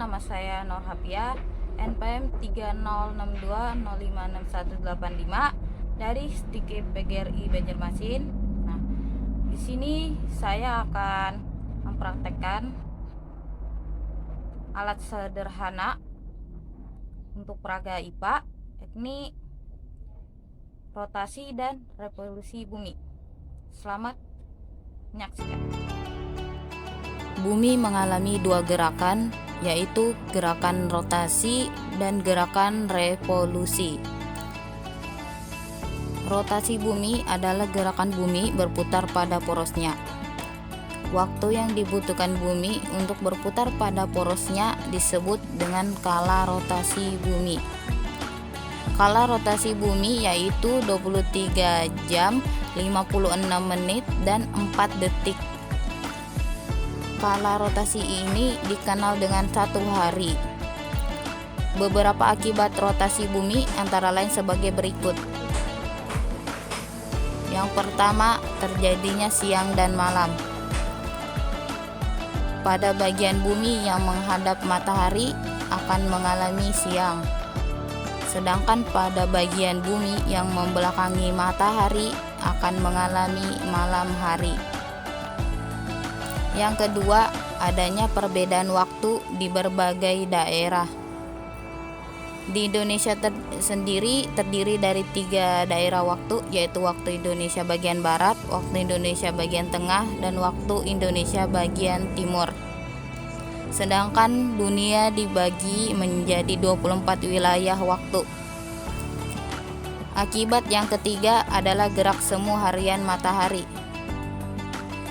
nama saya Nur Hapia, NPM 3062056185 dari STIKIP PGRI Banjarmasin. Nah, di sini saya akan mempraktekkan alat sederhana untuk peraga IPA, yakni rotasi dan revolusi bumi. Selamat menyaksikan. Bumi mengalami dua gerakan, yaitu gerakan rotasi dan gerakan revolusi. Rotasi bumi adalah gerakan bumi berputar pada porosnya. Waktu yang dibutuhkan bumi untuk berputar pada porosnya disebut dengan kala rotasi bumi. Kala rotasi bumi yaitu 23 jam, 56 menit, dan 4 detik. Kala rotasi ini dikenal dengan 1 hari. Beberapa akibat rotasi bumi antara lain sebagai berikut. Yang pertama, terjadinya siang dan malam. Pada bagian bumi yang menghadap matahari akan mengalami siang, sedangkan pada bagian bumi yang membelakangi matahari akan mengalami malam hari. Yang kedua, adanya perbedaan waktu di berbagai daerah. Di Indonesia sendiri terdiri dari 3 daerah waktu, yaitu waktu Indonesia bagian barat, waktu Indonesia bagian tengah, dan waktu Indonesia bagian timur. Sedangkan dunia dibagi menjadi 24 wilayah waktu. Akibat yang ketiga adalah gerak semu harian matahari.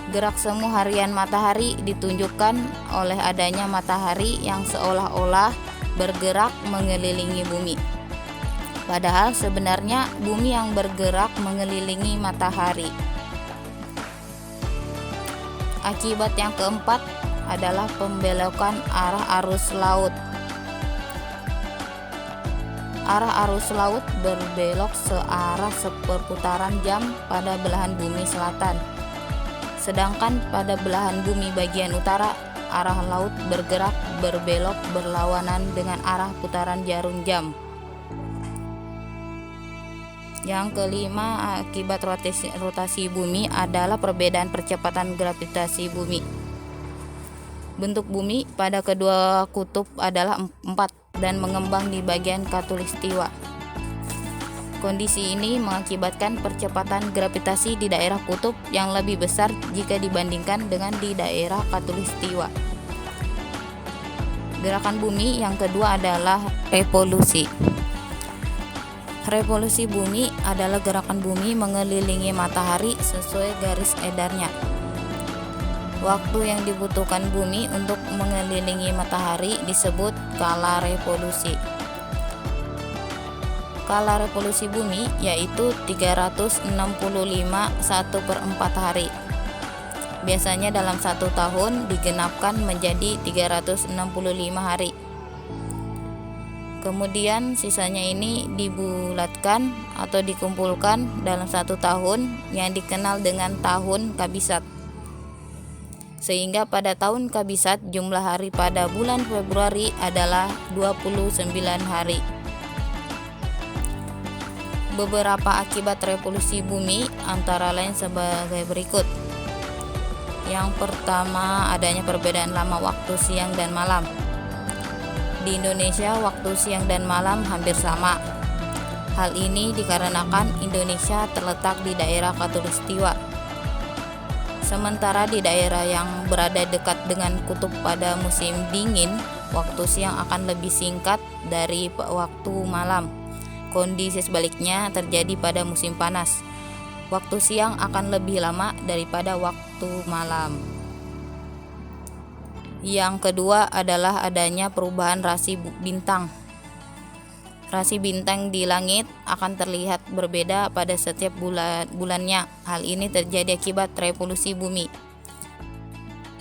Gerak semu harian matahari ditunjukkan oleh adanya matahari yang seolah-olah bergerak mengelilingi bumi. Padahal sebenarnya bumi yang bergerak mengelilingi matahari. Akibat yang keempat adalah pembelokan arah arus laut. Arah arus laut berbelok searah seperputaran jam pada belahan bumi selatan. Sedangkan pada belahan bumi bagian utara, arah laut bergerak berbelok berlawanan dengan arah putaran jarum jam. Yang kelima, akibat rotasi bumi adalah perbedaan percepatan gravitasi bumi. Bentuk bumi pada kedua kutub adalah 4 dan mengembang di bagian khatulistiwa. Kondisi ini mengakibatkan percepatan gravitasi di daerah kutub yang lebih besar jika dibandingkan dengan di daerah khatulistiwa. Gerakan bumi yang kedua adalah revolusi. Revolusi bumi adalah gerakan bumi mengelilingi matahari sesuai garis edarnya. Waktu yang dibutuhkan bumi untuk mengelilingi matahari disebut kala revolusi. Kala revolusi bumi yaitu 365 1/4 hari. Biasanya dalam 1 tahun digenapkan menjadi 365 hari. Kemudian sisanya ini dibulatkan atau dikumpulkan dalam 1 tahun yang dikenal dengan tahun kabisat. Sehingga pada tahun kabisat jumlah hari pada bulan Februari adalah 29 hari. Beberapa akibat revolusi bumi antara lain sebagai berikut. Yang pertama, adanya perbedaan lama waktu siang dan malam. Di Indonesia, waktu siang dan malam hampir sama. Hal ini dikarenakan Indonesia terletak di daerah khatulistiwa. Sementara di daerah yang berada dekat dengan kutub pada musim dingin, waktu siang akan lebih singkat dari waktu malam. Kondisi sebaliknya terjadi pada musim panas. Waktu siang akan lebih lama daripada waktu malam. Yang kedua adalah adanya perubahan rasi bintang. Rasi bintang di langit akan terlihat berbeda pada setiap bulannya. Hal ini terjadi akibat revolusi bumi.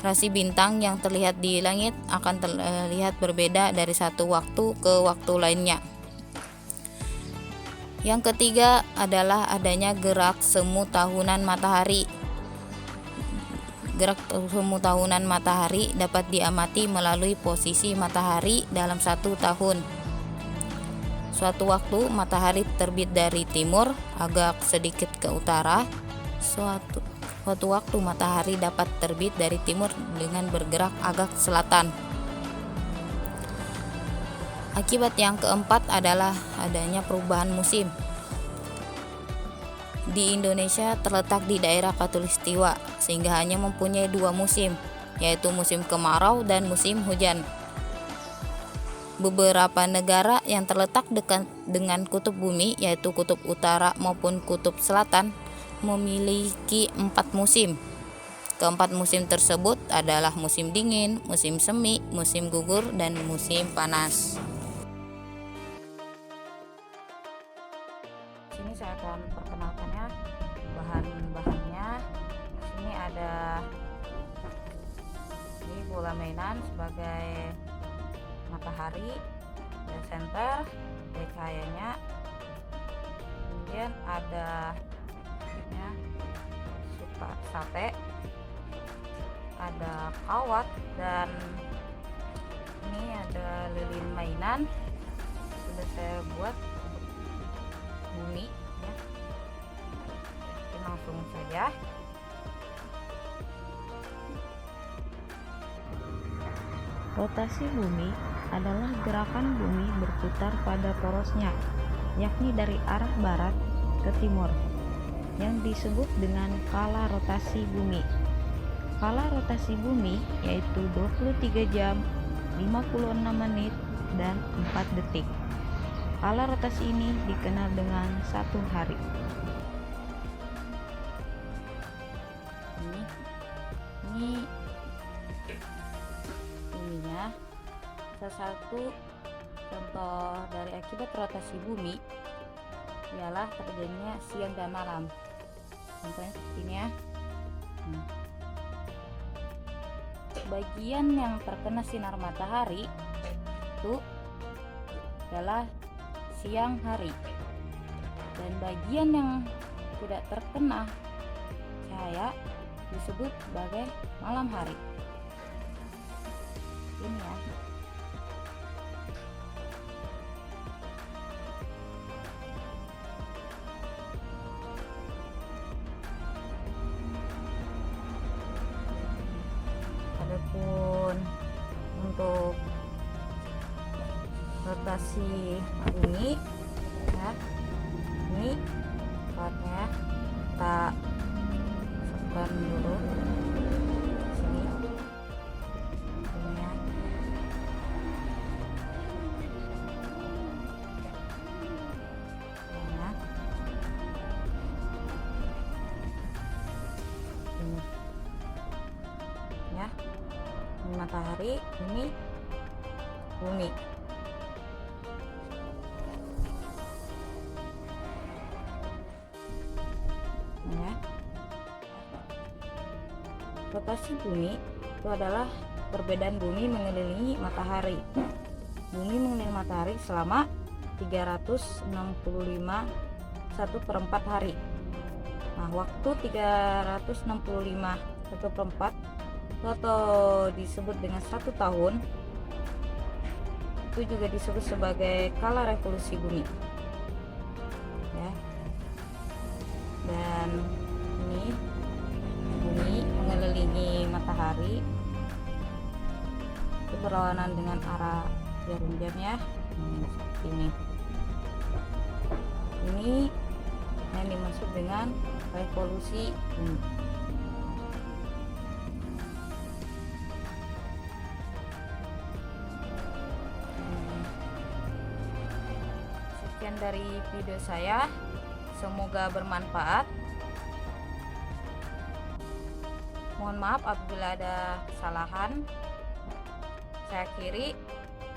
Rasi bintang yang terlihat di langit akan terlihat berbeda dari satu waktu ke waktu lainnya. Yang ketiga adalah adanya gerak semu tahunan matahari. Gerak semu tahunan matahari dapat diamati melalui posisi matahari dalam 1 tahun. Suatu waktu matahari terbit dari timur agak sedikit ke utara. Suatu waktu matahari dapat terbit dari timur dengan bergerak agak ke selatan. Akibat yang keempat adalah adanya perubahan musim. Di Indonesia terletak di daerah Khatulistiwa, sehingga hanya mempunyai 2 musim, yaitu musim kemarau dan musim hujan. Beberapa negara yang terletak dekat dengan kutub bumi, yaitu kutub utara maupun kutub selatan, memiliki 4 musim. Keempat musim tersebut adalah musim dingin, musim semi, musim gugur, dan musim panas. Sini saya akan perkenalkannya, bahan-bahannya. Sini ada bola mainan sebagai matahari, dan center dari cahayanya. Kemudian ada sate, ada kawat, dan ini ada lilin mainan sudah saya buat bumi ya. Oke, langsung saja. Rotasi bumi adalah gerakan bumi berputar pada porosnya, yakni dari arah barat ke timur, yang disebut dengan kala rotasi bumi. Kala rotasi bumi yaitu 23 jam, 56 menit, dan 4 detik. Kala rotasi ini dikenal dengan 1 hari. Ini ininya. Salah satu contoh dari akibat rotasi bumi ialah terjadinya siang dan malam. Contohnya seperti ini ya. Bagian yang terkena sinar matahari itu adalah siang hari, dan bagian yang tidak terkena cahaya disebut sebagai malam hari. Ini ya. Adapun untuk rotasi bumi ya, ini platnya kita masukkan dulu sini. Ini ya. Nah, ini ya, ini matahari, ini bumi. Ya. Rotasi bumi itu adalah perbedaan bumi mengelilingi matahari. Bumi mengelilingi matahari selama 365 1/4 hari. Nah, waktu 365 1/4 atau disebut dengan 1 tahun, itu juga disebut sebagai kala revolusi bumi ya. Dan ini bumi mengelilingi matahari itu berlawanan dengan arah jarum jamnya. Seperti ini. Ini yang dimaksud dengan revolusi bumi. Sekian dari video saya, semoga bermanfaat. Mohon maaf apabila ada kesalahan. Saya akhiri.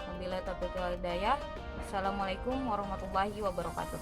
Wabillahi taufiq wal hidayah. Assalamualaikum warahmatullahi wabarakatuh.